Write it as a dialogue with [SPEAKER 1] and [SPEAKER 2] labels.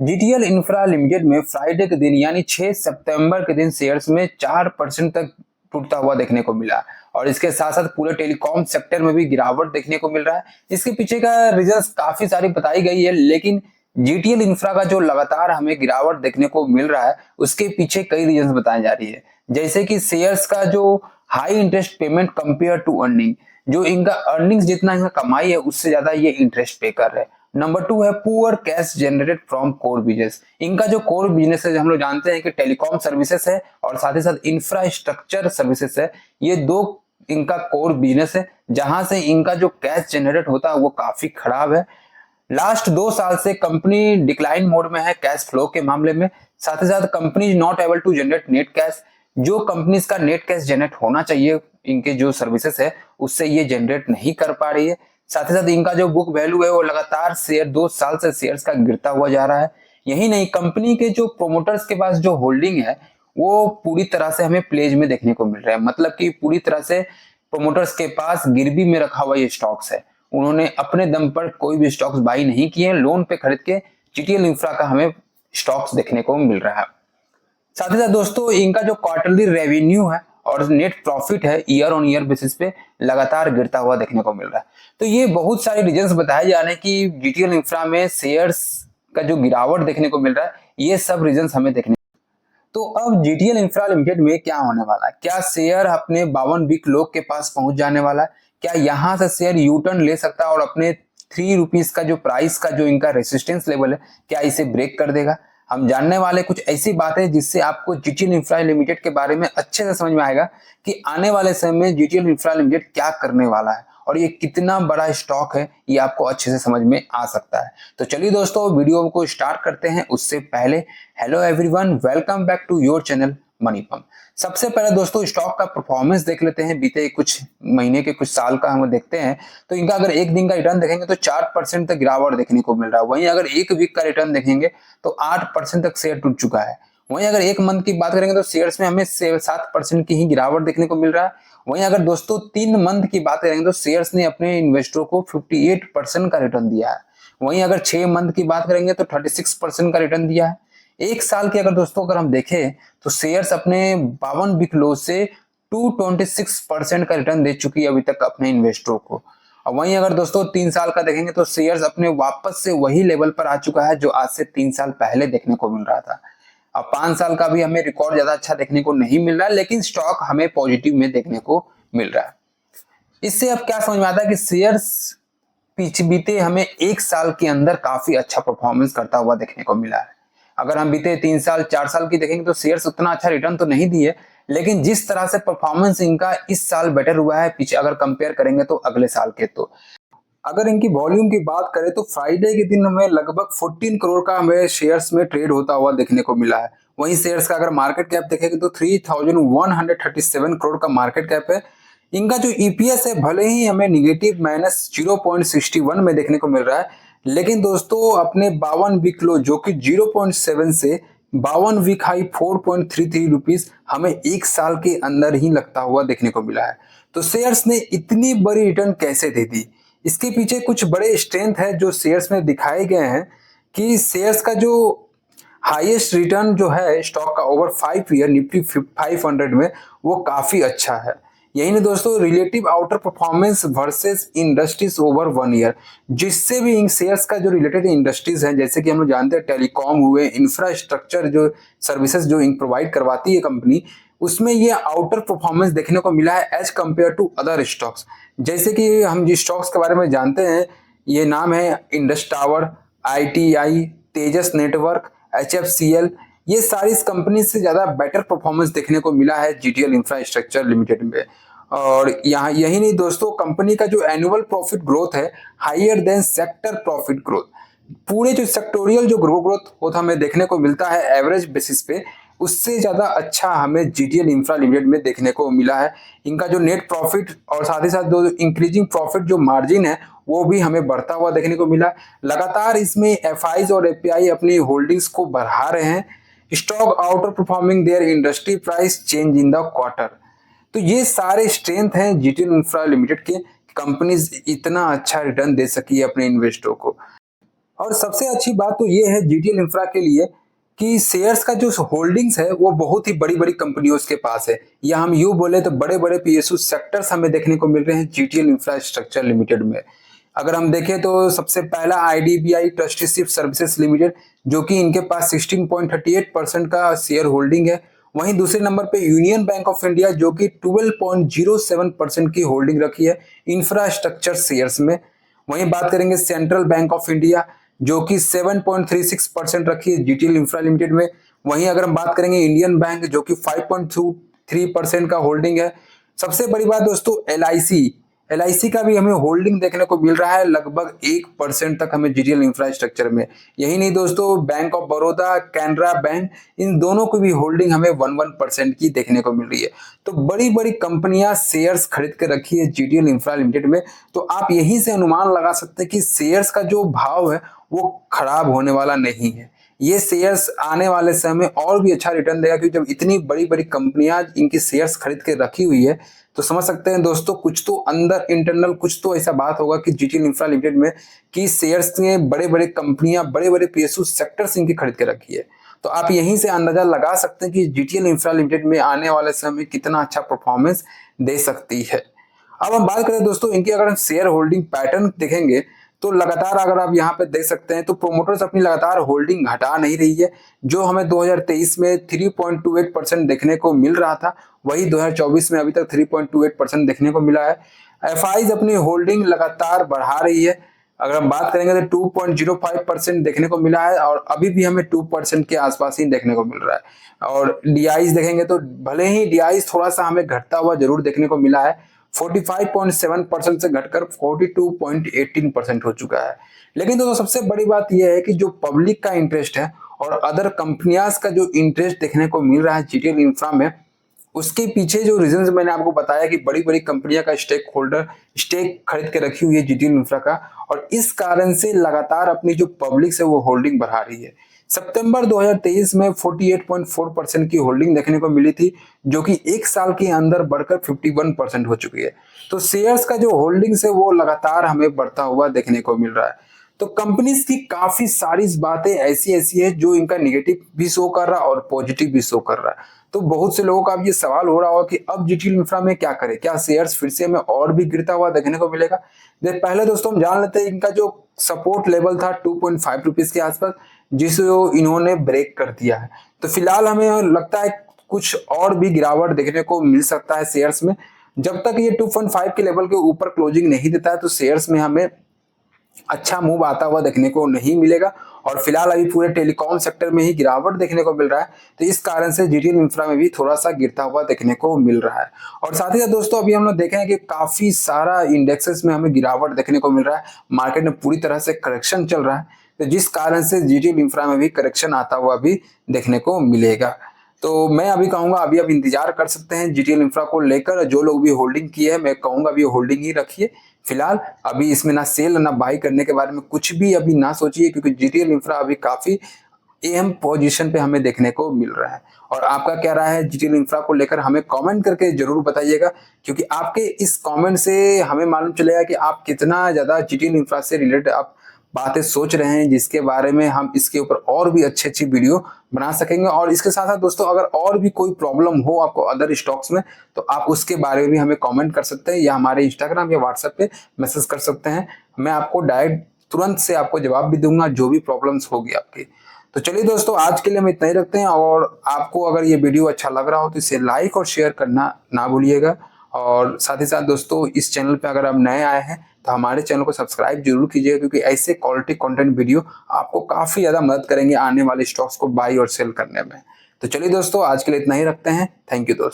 [SPEAKER 1] GTL Infra limited में Friday के दिन यानी 6 सितंबर के दिन शेयर्स में 4% तक टूटता हुआ देखने को मिला और इसके साथ साथ पूरे टेलीकॉम सेक्टर में भी गिरावट देखने को मिल रहा है। इसके पीछे का रीजंस काफी सारी बताई गई है, लेकिन जीटीएल इंफ्रा का जो लगातार हमें गिरावट देखने को मिल रहा है उसके पीछे कई रीजंस बताई जा रही है, जैसे कि शेयर्स का जो high interest payment compare to earning, जो इनका अर्निंग्स जितना इनका कमाई है उससे ज्यादा ये इंटरेस्ट पे कर रहे हैं। नंबर 2 है poor cash generated from core business. इनका जो कोर बिजनेस है, हम लोग जानते हैं कि टेलीकॉम सर्विसेज है और साथ ही साथ इंफ्रास्ट्रक्चर सर्विसेज है। ये दो इनका कोर बिजनेस है जहां से इनका जो कैश जनरेट होता है वो काफी खराब है। लास्ट 2 साल से कंपनी डिक्लाइन मोड में है कैश फ्लो के मामले में। साथ ही साथ company not able to generate net cash, जो कंपनीज का नेट कैश जनरेट होना चाहिए इनके जो सर्विसेज है उससे ये जनरेट नहीं कर पा रही है। साथ ही साथ इनका जो बुक वैल्यू है वो लगातार 2 साल से शेयर्स का गिरता हुआ जा रहा है। यही नहीं, कंपनी के जो प्रोमोटर्स के पास जो होल्डिंग है वो पूरी तरह से हमें प्लेज में देखने को मिल रहा है, मतलब कि पूरी तरह से प्रोमोटर्स के पास गिरवी में रखा हुआ ये स्टॉक्स है। उन्होंने अपने दम पर कोई भी स्टॉक्स बाई नहीं किए, लोन पे खरीद के जीटीएल इंफ्रा का हमें स्टॉक्स देखने को मिल रहा है। साथ ही साथ दोस्तों इनका जो क्वार्टरली रेवेन्यू है और नेट प्रॉफिट है ईयर ऑन ईयर बेसिस पे लगातार गिरता हुआ देखने को मिल रहा है। तो ये बहुत सारे रीजंस बताए जा रहे हैं कि जीटीएल इंफ्रा में शेयर्स का जो गिरावट देखने को मिल रहा है, ये सब रीजंस हमें देखने। तो अब जीटीएल इंफ्रा लिमिटेड में क्या होने वाला है? क्या शेयर अपने 52 वीक लो के पास पहुंच जाने वाला है? क्या यहाँ से शेयर यू टर्न ले सकता है और अपने 3 रुपीज का जो प्राइस का जो इनका रेसिस्टेंस लेवल है क्या इसे ब्रेक कर देगा? हम जानने वाले कुछ ऐसी बातें जिससे आपको जीटीएल इंफ्रा लिमिटेड के बारे में अच्छे से समझ में आएगा कि आने वाले समय में जीटीएल इंफ्रा लिमिटेड क्या करने वाला है और ये कितना बड़ा स्टॉक है, ये आपको अच्छे से समझ में आ सकता है। तो चलिए दोस्तों वीडियो को स्टार्ट करते हैं। उससे पहले hello everyone, welcome back to your channel Money Pump. सबसे पहले दोस्तों स्टॉक का परफॉर्मेंस देख लेते हैं, बीते कुछ महीने के कुछ साल का हम देखते हैं। तो इनका अगर एक दिन का रिटर्न देखेंगे तो 4% तक गिरावट देखने को मिल रहा है। वहीं अगर एक वीक का रिटर्न देखेंगे तो 8% तक शेयर टूट चुका है। वहीं अगर एक मंथ की बात करेंगे तो शेयर्स में हमें 7% की ही गिरावट देखने को मिल रहा है। वहीं अगर दोस्तों 3 मंथ की बात करेंगे तो शेयर्स ने अपने इन्वेस्टरों को 58% का रिटर्न दिया है। वहीं अगर 6 मंथ की बात करेंगे तो 36% का रिटर्न दिया है। एक साल की अगर दोस्तों अगर हम देखें तो शेयर्स अपने 52 वीक लो से 226% का रिटर्न दे चुकी है अभी तक अपने इन्वेस्टरों को। और वहीं अगर दोस्तों 3 साल का देखेंगे तो शेयर्स अपने वापस से वही लेवल पर आ चुका है जो आज से 3 साल पहले देखने को मिल रहा था। अब 5 साल का भी हमें रिकॉर्ड ज्यादा अच्छा देखने को नहीं मिल रहा है, लेकिन स्टॉक हमें पॉजिटिव में देखने को मिल रहा है। इससे अब क्या समझ में आता है कि शेयर्स पीछे बीते हमें एक साल के अंदर काफी अच्छा परफॉर्मेंस करता हुआ देखने को मिला है। अगर हम बीते 3 साल 4 साल की देखेंगे तो शेयर्स उतना अच्छा रिटर्न तो नहीं दिए, लेकिन जिस तरह से परफॉर्मेंस इनका इस साल बेटर हुआ है पीछे अगर कंपेयर करेंगे तो अगले साल के, तो अगर इनकी वॉल्यूम की बात करें तो फ्राइडे के दिन हमें लगभग 14 करोड़ का हमें शेयर्स में ट्रेड होता हुआ देखने को मिला है। वहीं शेयर्स का अगर मार्केट कैप देखेंगे तो 3137 करोड़ का मार्केट कैप है। इनका जो ईपीएस है भले ही हमें निगेटिव -0.61 में देखने को मिल रहा है, लेकिन दोस्तों अपने 52 वीक लो जो कि 0.7 से 52 वीक हाई 4.33 रुपीज हमें एक साल के अंदर ही लगता हुआ देखने को मिला है। तो शेयर्स ने इतनी बड़ी रिटर्न कैसे दे दी? इसके पीछे कुछ बड़े स्ट्रेंथ है जो शेयर्स में दिखाए गए हैं कि शेयर्स का जो हाईएस्ट रिटर्न जो है स्टॉक का ओवर 5 ईयर निफ्टी 500 में वो काफी अच्छा है। यही नहीं दोस्तों, relative outer performance versus industries over 1 year, जिससे भी इन शेयर्स का जो रिलेटेड इंडस्ट्रीज है जैसे कि हम लोग जानते हैं टेलीकॉम हुए, इंफ्रास्ट्रक्चर जो सर्विसेज जो प्रोवाइड करवाती है कंपनी, उसमें ये आउटर परफॉर्मेंस देखने को मिला है as compare to other stocks. जैसे कि हम जिस स्टॉक्स के बारे में जानते हैं, ये नाम है इंडस टावर, आईटीआई, तेजस नेटवर्क, एचएफसीएल, ये सारी इस कंपनी से ज्यादा बेटर परफॉर्मेंस देखने को मिला है जीटीएल इंफ्रास्ट्रक्चर लिमिटेड में। और यहाँ यही नहीं दोस्तों, कंपनी का जो एनुअल प्रॉफिट ग्रोथ है higher than sector profit growth, पूरे जो सेक्टोरियल जो ग्रोथ होता हमें देखने को मिलता है एवरेज बेसिस पे, उससे ज्यादा अच्छा हमें जीटीएल इंफ्रा लिमिटेड में देखने को मिला है। इनका जो नेट प्रॉफिट और साथ ही साथ जो इंक्रीजिंग प्रॉफिट जो मार्जिन है वो भी हमें बढ़ता हुआ देखने को मिला। लगातार इसमें एफआईज और एपीआई अपनी होल्डिंग्स को बढ़ा रहे हैं। Stock outer performing their industry price change in the quarter. तो ये सारे स्ट्रेंथ हैं जीटीएल इंफ्रा लिमिटेड के, कंपनीज इतना अच्छा रिटर्न दे सकी है अपने इन्वेस्टरों को। और सबसे अच्छी बात तो ये है जीटीएल इंफ्रा के लिए कि शेयर्स का जो होल्डिंग्स है वो बहुत ही बड़ी बड़ी कंपनियों के पास है, या हम यूं बोले तो बड़े बड़े पीएसयू सेक्टर्स हमें देखने को मिल रहे हैं जीटीएल इंफ्रास्ट्रक्चर लिमिटेड में। अगर हम देखें तो सबसे पहला आईडीबीआई ट्रस्टीशिप सर्विसेज लिमिटेड, जो कि इनके पास 16.38% का शेयर होल्डिंग है। वहीं दूसरे नंबर पे यूनियन बैंक ऑफ इंडिया, जो कि 12.07% की होल्डिंग रखी है इंफ्रास्ट्रक्चर शेयर्स में। वहीं बात करेंगे सेंट्रल बैंक ऑफ इंडिया, जो कि 7.36% रखी है जीटीएल इंफ्रा लिमिटेड में। वहीं अगर हम बात करेंगे इंडियन बैंक, जो कि 5.23% का होल्डिंग है। सबसे बड़ी बात दोस्तों एलआईसी का भी हमें होल्डिंग देखने को मिल रहा है लगभग 1% तक हमें जीटीएल इंफ्रास्ट्रक्चर में। यही नहीं दोस्तों, bank of Baroda, Canara bank, इन दोनों की भी होल्डिंग हमें 1% की देखने को मिल रही है। तो बड़ी बड़ी कंपनियां शेयर्स खरीद के रखी है जीटीएल इंफ्रा लिमिटेड में। तो आप यहीं से अनुमान लगा सकते हैं कि शेयर्स का जो भाव है वो खराब होने वाला नहीं है। ये शेयर्स आने वाले समय में और भी अच्छा रिटर्न देगा, क्योंकि जब इतनी बड़ी बड़ी कंपनियां इनकी शेयर्स खरीद के रखी हुई है तो समझ सकते हैं दोस्तों, कुछ तो अंदर इंटरनल कुछ तो ऐसा बात होगा कि जीटीएल इंफ्रा लिमिटेड में कि शेयर्स में बड़े बड़े कंपनियां, बड़े बड़े पीएसयू सेक्टर्स इनकी खरीद के रखी है। तो आप यहीं से अंदाजा लगा सकते हैं कि जीटीएल इंफ्रा लिमिटेड में आने वाले समय में कितना अच्छा परफॉर्मेंस दे सकती है। अब हम बात करें दोस्तों इनकी, अगर हम शेयर होल्डिंग पैटर्न देखेंगे तो लगातार अगर आप यहाँ पे देख सकते हैं तो प्रोमोटर्स अपनी लगातार होल्डिंग घटा नहीं रही है। जो हमें 2023 में 3.28% देखने को मिल रहा था, वही 2024 में अभी तक 3.28% देखने को मिला है। एफआईज अपनी होल्डिंग लगातार बढ़ा रही है। अगर हम बात करेंगे तो 2.05% देखने को मिला है, और अभी भी हमें 2% के आसपास ही देखने को मिल रहा है। और डीआईज देखेंगे तो भले ही डीआईज थोड़ा सा हमें घटता हुआ जरूर देखने को मिला है, 45.7% से घटकर 42.18% हो चुका है। लेकिन दोस्तों सबसे बड़ी बात यह है कि जो पब्लिक का इंटरेस्ट है और अदर कंपनियां का जो इंटरेस्ट देखने को मिल रहा है जीटीएल इंफ्रा में, उसके पीछे जो रीजंस मैंने आपको बताया कि बड़ी बड़ी कंपनियां का स्टेक खरीद के रखी हुई है जीटीएल इंफ्रा का, और इस कारण से लगातार अपनी जो पब्लिक से वो होल्डिंग बढ़ा रही है। सितंबर 2023 में 48.4% की होल्डिंग देखने को मिली थी, जो कि एक साल के अंदर बढ़कर 51% हो चुकी है। तो शेयर्स का जो होल्डिंग्स है वो लगातार हमें बढ़ता हुआ देखने को मिल रहा है। तो कंपनीज की काफी सारी बातें ऐसी ऐसी है जो इनका निगेटिव भी शो कर रहा है और पॉजिटिव भी शो कर रहा है। तो बहुत से लोगों का अब ये सवाल हो रहा होगा कि अब जीटीएल इंफ्रा में क्या करें, क्या शेयर्स फिर से हमें और भी गिरता हुआ देखने को मिलेगा। पहले दोस्तों हम जान लेते हैं इनका जो सपोर्ट लेवल था 2.5 रुपीज के आसपास, जिसे इन्होंने ब्रेक कर दिया है। तो फिलहाल हमें लगता है कुछ और भी गिरावट देखने को मिल सकता है शेयर्स में। जब तक ये 2.5 के लेवल के ऊपर क्लोजिंग नहीं देता है तो शेयर्स में हमें अच्छा मूव आता हुआ देखने को नहीं मिलेगा। और फिलहाल अभी पूरे टेलीकॉम सेक्टर में ही गिरावट देखने को मिल रहा है, तो इस कारण से जीटीएल इंफ्रा में भी थोड़ा सा गिरता हुआ देखने को मिल रहा है। और साथ ही साथ दोस्तों अभी हम लोग देखें कि काफी सारा इंडेक्सेस में हमें गिरावट देखने को मिल रहा है। मार्केट में पूरी तरह से करेक्शन चल रहा है, तो जिस कारण से जीटीएल इंफ्रा में भी करेक्शन आता हुआ भी देखने को मिलेगा। तो मैं अभी कहूंगा अभी आप इंतजार कर सकते हैं जीटीएल इंफ्रा को लेकर। जो लोग भी होल्डिंग किए हैं मैं कहूंगा अभी होल्डिंग ही रखिए फिलहाल। अभी इसमें ना सेल ना बाई करने के बारे में कुछ भी अभी ना सोचिए, क्योंकि जीटीएल इंफ्रा अभी काफी अहम पोजीशन पे हमें देखने को मिल रहा है। और आपका क्या राय है जीटीएल इंफ्रा को लेकर हमें कमेंट करके जरूर बताइएगा, क्योंकि आपके इस कमेंट से हमें मालूम चलेगा कि आप कितना ज्यादा जीटीएल इंफ्रा से रिलेटेड आप बातें सोच रहे हैं, जिसके बारे में हम इसके ऊपर और भी अच्छी वीडियो बना सकेंगे। और इसके साथ साथ दोस्तों अगर और भी कोई प्रॉब्लम हो आपको अदर स्टॉक्स में, तो आप उसके बारे में भी हमें कमेंट कर सकते हैं, या हमारे इंस्टाग्राम या व्हाट्सएप पे मैसेज कर सकते हैं। मैं आपको डायरेक्ट तुरंत से आपको जवाब भी दूंगा जो भी प्रॉब्लम्स होगी आपकी। तो चलिए दोस्तों आज के लिए हम इतना ही रखते हैं, और आपको अगर ये वीडियो अच्छा लग रहा हो तो इसे लाइक और शेयर करना ना भूलिएगा। और साथ ही साथ दोस्तों इस चैनल पे अगर आप नए आए हैं तो हमारे चैनल को सब्सक्राइब जरूर कीजिएगा, क्योंकि ऐसे क्वालिटी कंटेंट वीडियो आपको काफी ज्यादा मदद करेंगे आने वाले स्टॉक्स को बाई और सेल करने में। तो चलिए दोस्तों आज के लिए इतना ही रखते हैं। थैंक यू दोस्तों।